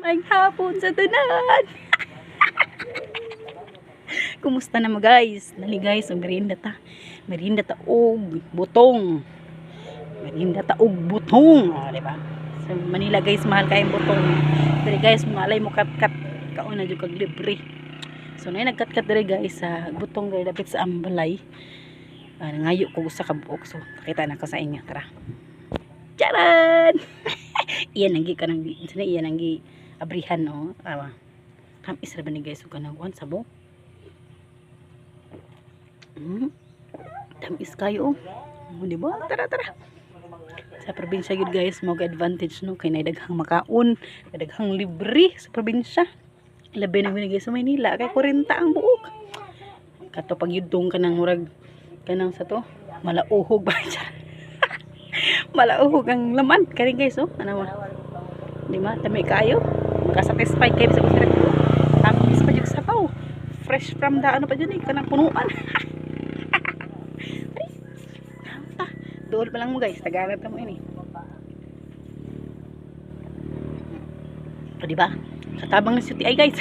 Ang hapon sa tanan. Kumusta na mo guys? Dali guys, ang merienda ta. Merienda ta og butong. Merienda ta og butong. Ah, di ba? Sa Manila guys, mahal kayong butong. Pero guys, malay mo kat-kat kaon na jud kag libre. So na nagkat-kat diri guys sa butong diri dapit sa Ambalay. Nangayo ko sa kabuok. So nakita na ko sa inyo. Tara. Charan! Iyan ang gi kanang iyan ang gi abrihan no. Tamis ra ba ni guys ug kanang kuan sabo? Tamis kayo. Di ba? Tara. Sa probinsya yun guys, mga advantage no kay daghang makaon, daghang libre sa probinsya. Labi na guys sa Maynila kay 40 ang buok. Kato pag yudtong kanang murag kanang sa to, malauhog ba siya? Malauhog ang laman kani guys oh. Ano ba? Di ba? Tami kayo. Makasatisfy kayo sa kusirap ko. Tamis pa jud sabaw. Fresh from the ano pa dyan kanang punuan. Dool pa lang mo guys, taganap ka mo ini. O diba? Katabang na si TI guys.